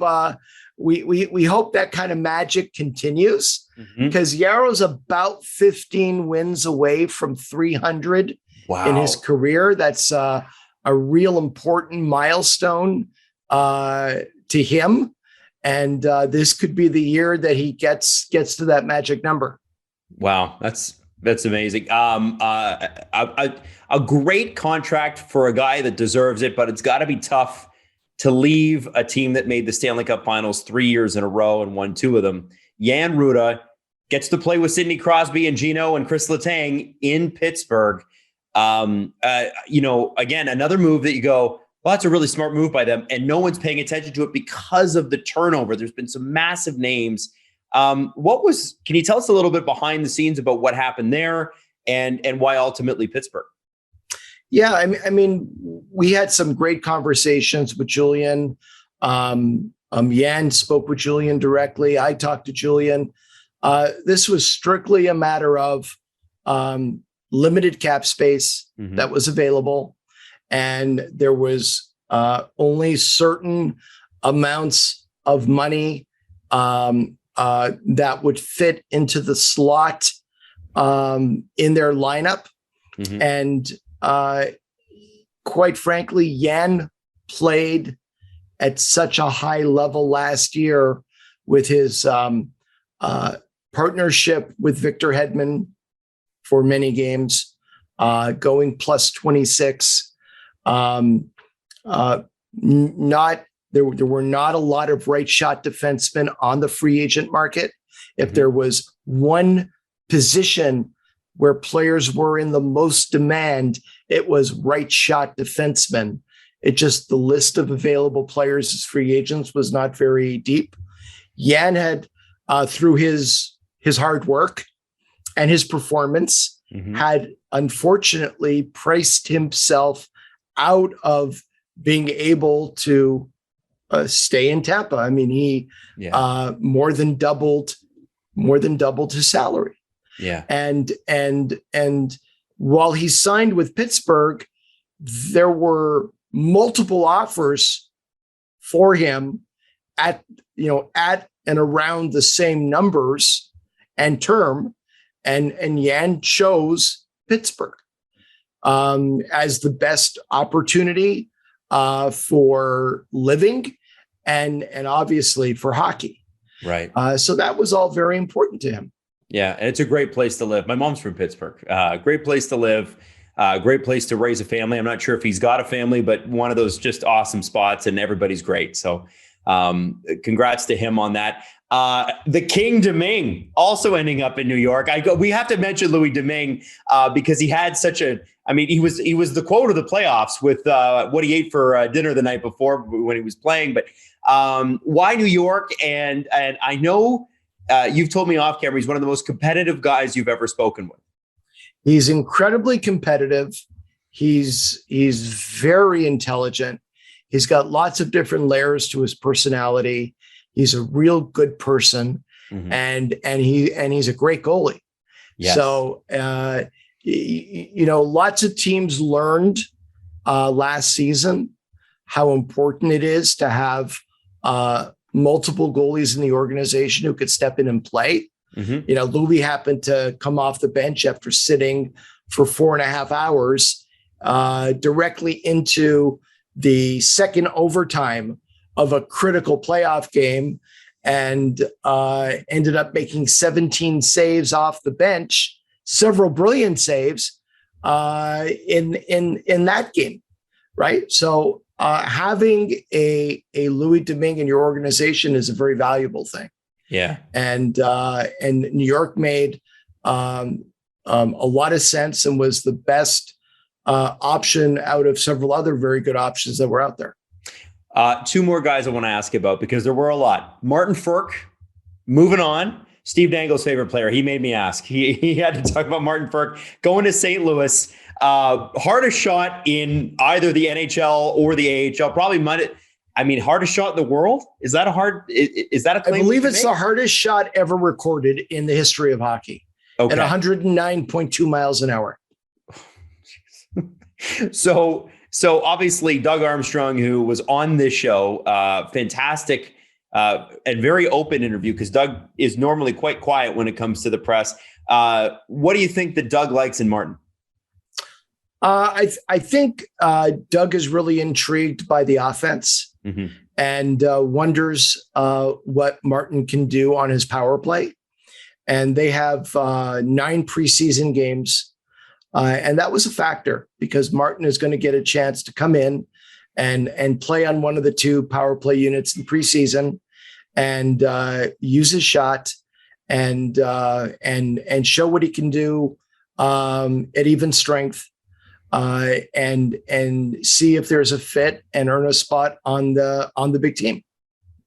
we hope that kind of magic continues, because Yarrow's about 15 wins away from 300 in his career. That's a real important milestone to him. And this could be the year that he gets to that magic number. Wow, that's amazing. A great contract for a guy that deserves it, but it's got to be tough to leave a team that made the Stanley Cup Finals 3 years in a row and won 2 of them. Jan Rutta gets to play with Sidney Crosby and Gino and Chris Letang in Pittsburgh. Again, another move that you go, well, that's a really smart move by them, and no one's paying attention to it because of the turnover. There's been some massive names. Can you tell us a little bit behind the scenes about what happened there and why ultimately Pittsburgh? Yeah, I mean, we had some great conversations with Julian. Jan spoke with Julian directly. I talked to Julian. This was strictly a matter of limited cap space that was available, and there was only certain amounts of money that would fit into the slot in their lineup. And quite frankly, Jan played at such a high level last year with his partnership with Victor Hedman for many games, going plus 26. There were not a lot of right shot defensemen on the free agent market. If there was one position where players were in the most demand, it was right shot defensemen. The list of available players as free agents was not very deep. Jan had, through his hard work and his performance, had unfortunately priced himself out of being able to stay in Tampa. I mean, he more than doubled his salary. Yeah. And while he signed with Pittsburgh, there were multiple offers for him at and around the same numbers and term, and Jan chose Pittsburgh as the best opportunity for living and obviously for hockey. Right. So that was all very important to him. Yeah, and it's a great place to live. My mom's from Pittsburgh. Great place to live. Great place to raise a family. I'm not sure if he's got a family, but one of those just awesome spots, and everybody's great. So congrats to him on that. The King Domingue also ending up in New York. We have to mention Louis Domingue because he had he was the quote of the playoffs with what he ate for dinner the night before when he was playing. But why New York? And I know you've told me off camera, he's one of the most competitive guys you've ever spoken with. He's incredibly competitive. He's very intelligent. He's got lots of different layers to his personality. He's a real good person, and he's a great goalie. Yes. So lots of teams learned last season how important it is to have multiple goalies in the organization who could step in and play. Louis happened to come off the bench after sitting for 4.5 hours directly into the second overtime of a critical playoff game, and ended up making 17 saves off the bench, several brilliant saves, in that game, right? So having a Louis Domingue in your organization is a very valuable thing. Yeah, and New York made a lot of sense and was the best option out of several other very good options that were out there. Two more guys I want to ask about because there were a lot. Martin Frk, moving on. Steve Dangle's favorite player. He made me ask. He had to talk about Martin Frk going to St. Louis. Hardest shot in either the NHL or the AHL. Probably hardest shot in the world. Is that a claim? I believe it's the hardest shot ever recorded in the history of hockey. Okay. At 109.2 miles an hour. So obviously Doug Armstrong, who was on this show, fantastic and very open interview because Doug is normally quite quiet when it comes to the press. What do you think that Doug likes in Martin? I think Doug is really intrigued by the offense and wonders what Martin can do on his power play. And they have 9 preseason games. And that was a factor because Martin is going to get a chance to come in and play on one of the 2 power play units in preseason and use his shot and show what he can do at even strength and see if there's a fit and earn a spot on the big team.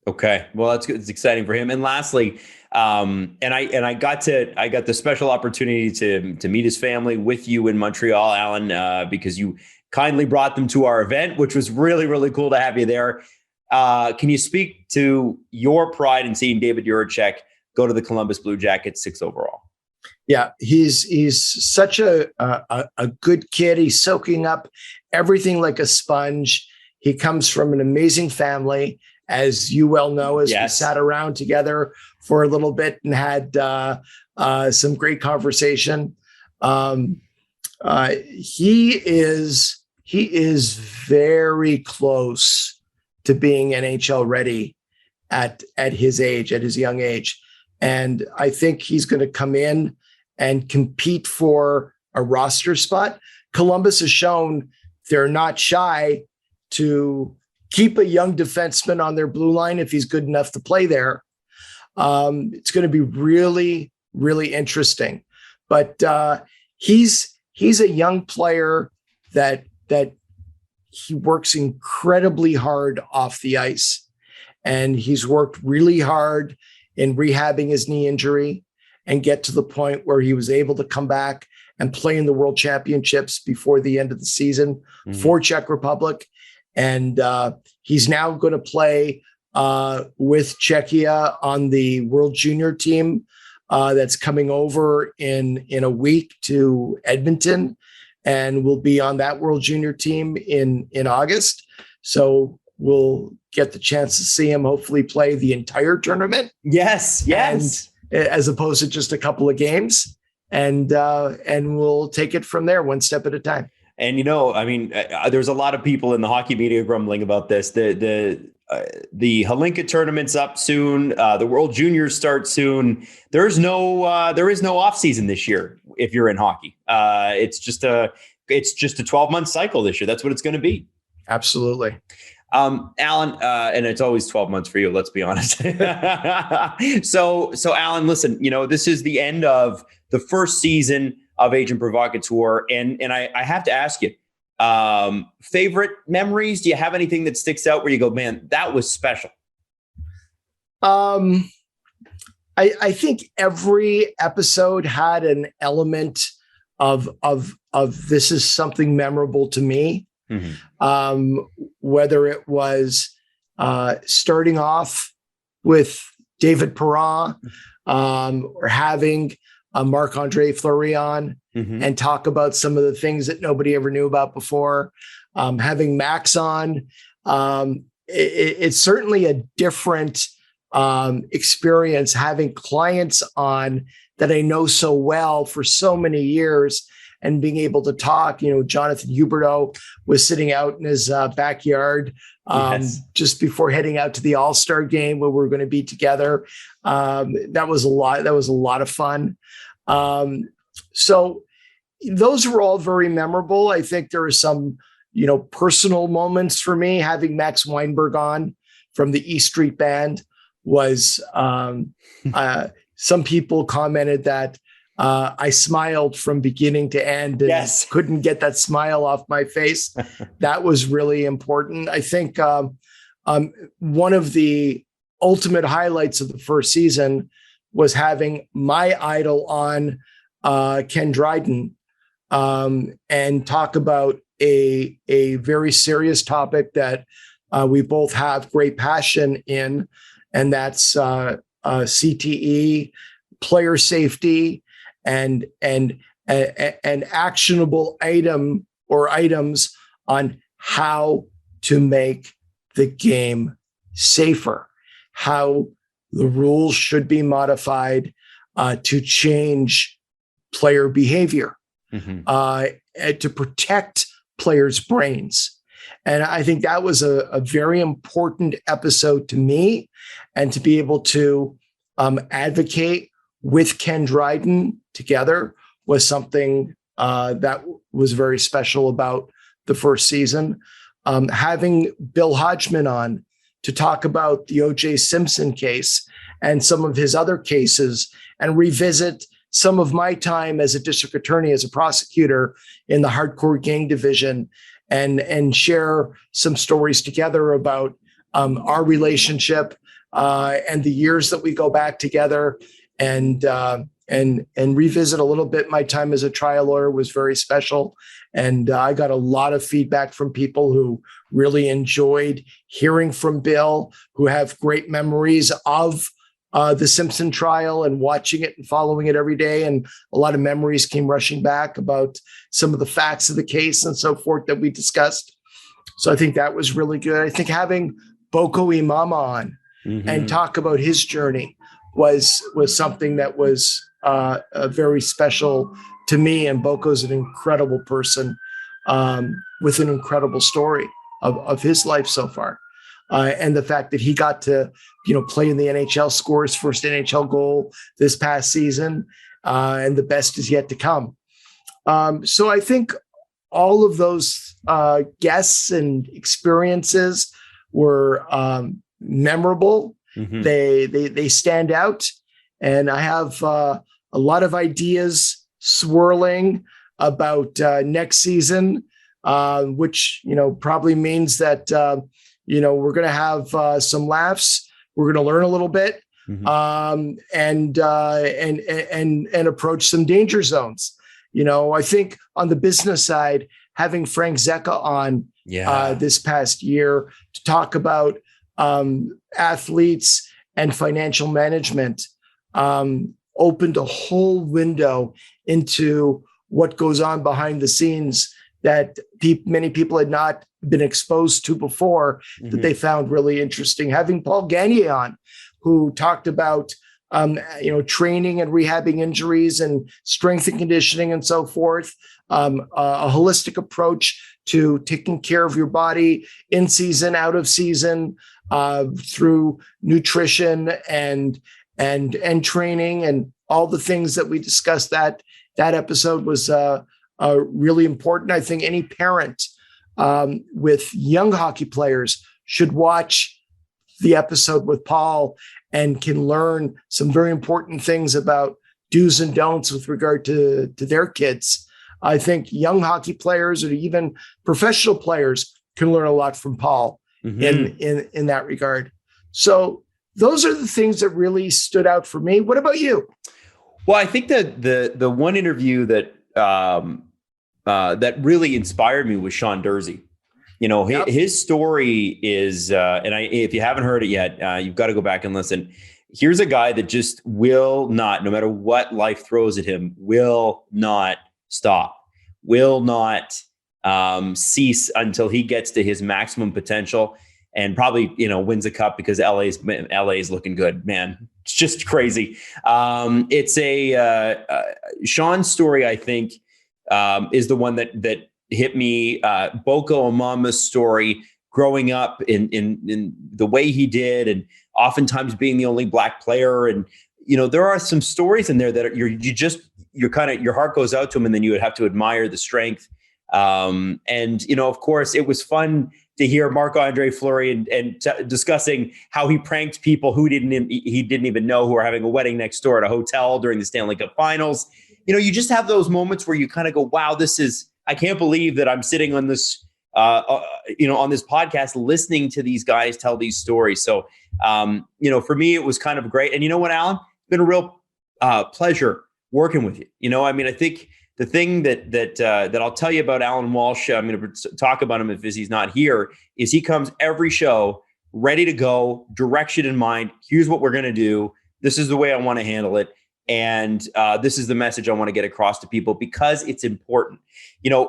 Okay. Well, that's good. It's exciting for him. And lastly, I got the special opportunity to meet his family with you in Montreal, Allan, because you kindly brought them to our event, which was really, really cool to have you there. Can you speak to your pride in seeing David Jiříček go to the Columbus Blue Jackets 6 overall? Yeah, he's such a good kid. He's soaking up everything like a sponge. He comes from an amazing family, as you well know, as we sat around together for a little bit and had some great conversation. He is very close to being NHL ready at his age, at his young age. And I think he's going to come in and compete for a roster spot. Columbus has shown they're not shy to keep a young defenseman on their blue line if he's good enough to play there. It's going to be really, really interesting. But he's a young player that he works incredibly hard off the ice. And he's worked really hard in rehabbing his knee injury and get to the point where he was able to come back and play in the World Championships before the end of the season for Czech Republic. And he's now going to play with Czechia on the World Junior team that's coming over in a week to Edmonton, and will be on that World Junior team in August. So we'll get the chance to see him hopefully play the entire tournament. Yes. And, as opposed to just a couple of games. And we'll take it from there, one step at a time. And, there's a lot of people in the hockey media grumbling about this. The Hlinka tournament's up soon. The World Juniors start soon. There is no off season this year. If you're in hockey, it's just a 12-month cycle this year. That's what it's going to be. Absolutely. Allan, and it's always 12 months for you. Let's be honest. So Allan, listen, this is the end of the first season of Agent Provocateur. And I have to ask you, favorite memories? Do you have anything that sticks out where you go, man, that was special? I think every episode had an element of this is something memorable to me. Whether it was starting off with David Perron or having Marc-André Fleury on and talk about some of the things that nobody ever knew about before, having Max on. It's certainly a different experience having clients on that I know so well for so many years and being able to talk. Jonathan Huberdeau was sitting out in his backyard just before heading out to the All-Star game where we're going to be together. That was a lot of fun. So those were all very memorable. I think there are some, personal moments for me. Having Max Weinberg on from the E Street Band was, some people commented that I smiled from beginning to end and couldn't get that smile off my face. That was really important. I think one of the ultimate highlights of the first season was having my idol on, Ken Dryden, and talk about a very serious topic that we both have great passion in, and that's CTE, player safety, and an actionable item or items on how to make the game safer, how the rules should be modified to change player behavior, to protect players' brains. And I think that was a very important episode to me, and to be able to advocate with Ken Dryden together was something that was very special about the first season. Having Bill Hodgman on to talk about the O.J. Simpson case and some of his other cases, and revisit some of my time as a district attorney, as a prosecutor in the hardcore gang division, and share some stories together about our relationship and the years that we go back together, and revisit a little bit my time as a trial lawyer was very special. And I got a lot of feedback from people who really enjoyed hearing from Bill, who have great memories of the Simpson trial and watching it and following it every day. And a lot of memories came rushing back about some of the facts of the case and so forth that we discussed. So I think that was really good. I think having Boko Imama on and talk about his journey was something that was very special to me. And Boko's an incredible person with an incredible story of his life so far. And the fact that he got to, play in the NHL, score his first NHL goal this past season, and the best is yet to come. So I think all of those guests and experiences were memorable. They stand out, and I have a lot of ideas swirling about next season, which probably means that we're going to have some laughs. We're going to learn a little bit, and approach some danger zones. I think on the business side, having Frank Zecca on this past year to talk about athletes and financial management opened a whole window into what goes on behind the scenes that many people had not been exposed to before, that they found really interesting. Having Paul Gagné on, who talked about training and rehabbing injuries and strength and conditioning and so forth, a holistic approach to taking care of your body in season, out of season, through nutrition and training and all the things that we discussed. That episode was really important. I think any parent with young hockey players should watch the episode with Paul and can learn some very important things about do's and don'ts with regard to their kids. I think young hockey players or even professional players can learn a lot from Paul in that regard. So those are the things that really stood out for me. What about you? Well, I think that the one interview that that really inspired me was Sean Durzi. His story is, if you haven't heard it yet, you've got to go back and listen. Here's a guy that just will not, no matter what life throws at him, will not stop, will not cease until he gets to his maximum potential, and probably, wins a cup, because LA is looking good, man. It's just crazy. It's Sean's story, I think, is the one that hit me. Boko Imama's story, growing up in the way he did, and oftentimes being the only Black player. And, there are some stories in there that you just your heart goes out to him, and then you would have to admire the strength. And, of course, it was fun to hear Marc-André Fleury and discussing how he pranked people who he didn't even know, who were having a wedding next door at a hotel during the Stanley Cup Finals. You just have those moments where you kind of go, wow, I can't believe that I'm sitting on this, on this podcast, listening to these guys tell these stories. So, for me, it was kind of great. And you know what, Allan? It's been a real pleasure working with you. I think the thing that I'll tell you about Allan Walsh, I'm going to talk about him if he's not here, is he comes every show ready to go, direction in mind. Here's what we're going to do. This is the way I want to handle it. And this is the message I want to get across to people, because it's important.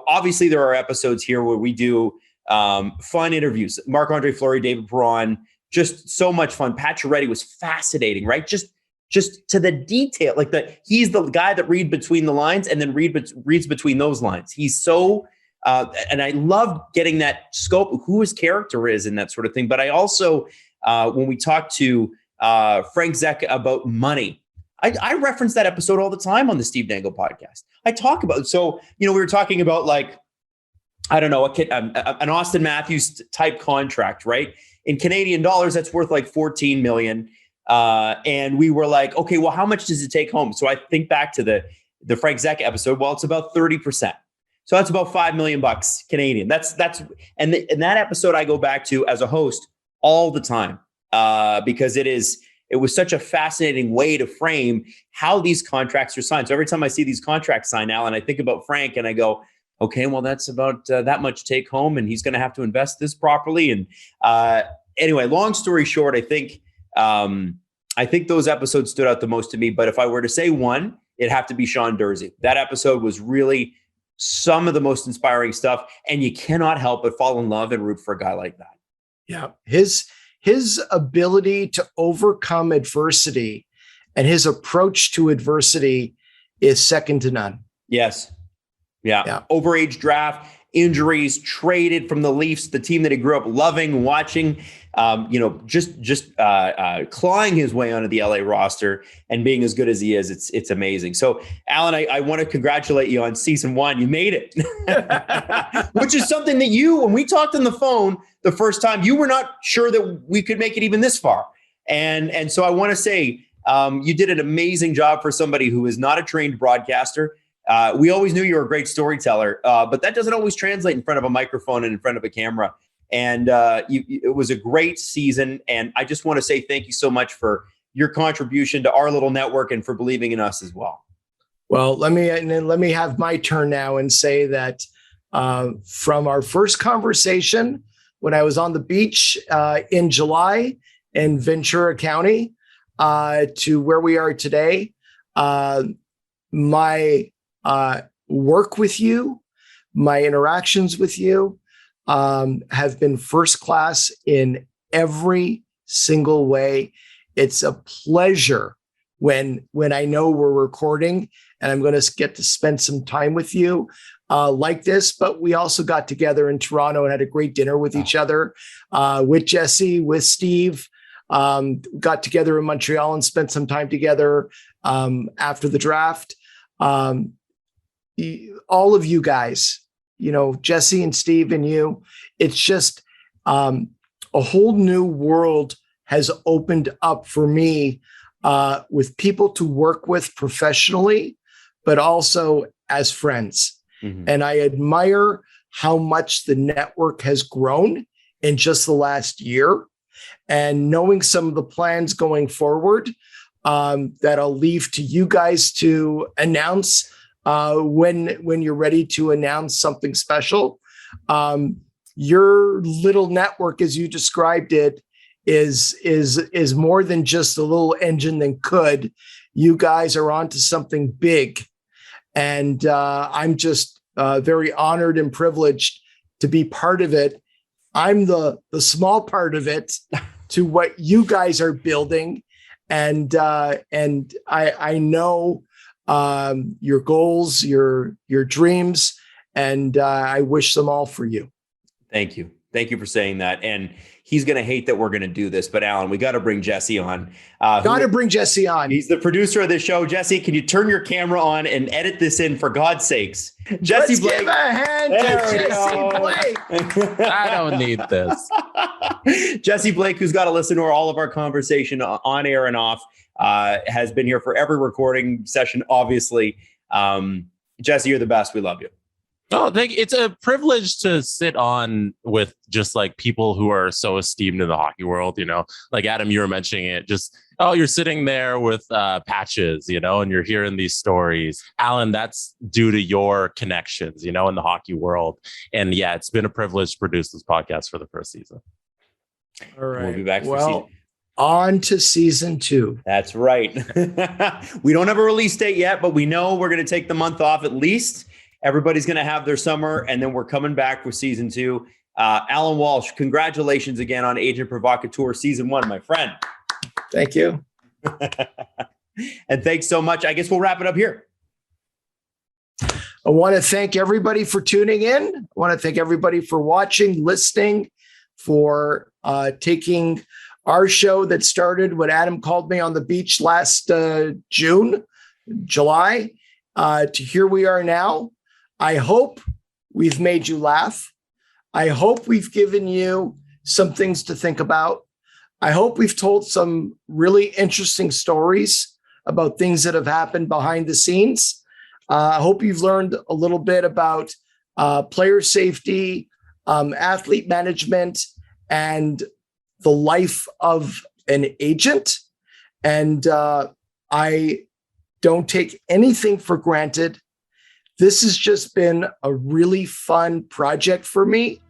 Obviously there are episodes here where we do fun interviews. Marc-André Fleury, David Perron, just so much fun. Pacioretty was fascinating, right? Just to the detail, he's the guy that reads between the lines and then reads between those lines. He's so, and I love getting that scope of who his character is and that sort of thing. But I also, when we talked to Frank Zeka about money, I reference that episode all the time on the Steve Dangle podcast. I talk about, we were talking about an Austin Matthews type contract, right? In Canadian dollars, that's worth $14 million. And we were like, okay, well, how much does it take home? So I think back to the Frank Zeka episode. Well, it's about 30%. So that's about $5 million Canadian. And that episode I go back to as a host all the time, because it was such a fascinating way to frame how these contracts are signed. So every time I see these contracts signed, Allan, I think about Frank and I go, okay, well, that's about that much take home, and he's going to have to invest this properly. And anyway, long story short, I think those episodes stood out the most to me. But if I were to say one, it'd have to be Sean Durzi. That episode was really some of the most inspiring stuff, and you cannot help but fall in love and root for a guy like that. Yeah, his ability to overcome adversity and his approach to adversity is second to none. Yes. Yeah. Overage draft, injuries, traded from the Leafs, the team that he grew up loving, watching, just clawing his way onto the LA roster and being as good as he is. It's amazing. So, Allan, I want to congratulate you on season 1. You made it, which is something that when we talked on the phone the first time, you were not sure that we could make it even this far. And so I want to say you did an amazing job for somebody who is not a trained broadcaster. We always knew you were a great storyteller, but that doesn't always translate in front of a microphone and in front of a camera. And it was a great season. And I just want to say thank you so much for your contribution to our little network and for believing in us as well. Well, let me have my turn now and say that from our first conversation when I was on the beach in July in Ventura County to where we are today, my work with you, my interactions with you have been first class in every single way. It's a pleasure when I know we're recording and I'm going to get to spend some time with you like this. But we also got together in Toronto and had a great dinner with each other, with Jesse, with Steve, got together in Montreal and spent some time together after the draft. All of you guys, Jesse and Steve and you, it's just a whole new world has opened up for me with people to work with professionally, but also as friends. Mm-hmm. And I admire how much the network has grown in just the last year, and knowing some of the plans going forward that I'll leave to you guys to announce when you're ready to announce something special. Your little network, as you described it, is more than just a little engine that could. You guys are onto something big, and I'm just very honored and privileged to be part of it. I'm the small part of it to what you guys are building, and I know your goals, your dreams, and I wish them all for you. Thank you. Thank you for saying that. And he's going to hate that we're going to do this, but Allan, we got to bring Jesse on. He's the producer of this show. Jesse, can you turn your camera on and edit this in for God's sakes? Jesse Blake. Give a hand to Jesse Blake. I don't need this. Jesse Blake, who's got to listen to all of our conversation on air and off, has been here for every recording session, obviously. Jesse, you're the best. We love you. Oh, it's a privilege to sit on with just like people who are so esteemed in the hockey world, you know, like Adam, you were mentioning it, just, you're sitting there with Patches, you know, and you're hearing these stories. Allan, that's due to your connections, you know, in the hockey world. And yeah, it's been a privilege to produce this podcast for the first season. All right. We'll be back for season. On to season 2. That's right. We don't have a release date yet, but we know we're going to take the month off at least. Everybody's going to have their summer, and then we're coming back for season 2. Allan Walsh, congratulations again on Agent Provocateur season 1, my friend. Thank you. And thanks so much. I guess we'll wrap it up here. I want to thank everybody for tuning in. I want to thank everybody for watching, listening, for taking our show that started when Adam called me on the beach last July, to here we are now. I hope we've made you laugh. I hope we've given you some things to think about. I hope we've told some really interesting stories about things that have happened behind the scenes. I hope you've learned a little bit about player safety, athlete management, and the life of an agent. And I don't take anything for granted. This has just been a really fun project for me.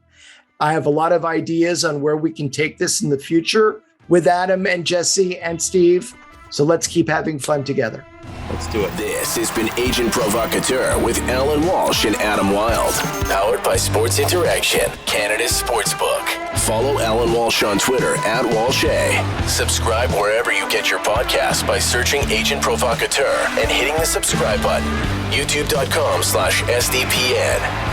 I have a lot of ideas on where we can take this in the future with Adam and Jesse and Steve. So let's keep having fun together. Let's do it. This has been Agent Provocateur with Allan Walsh and Adam Wylde. Powered by Sports Interaction, Canada's sportsbook. Follow Allan Walsh on Twitter @WalshA. Subscribe wherever you get your podcasts by searching Agent Provocateur and hitting the subscribe button. YouTube.com/SDPN.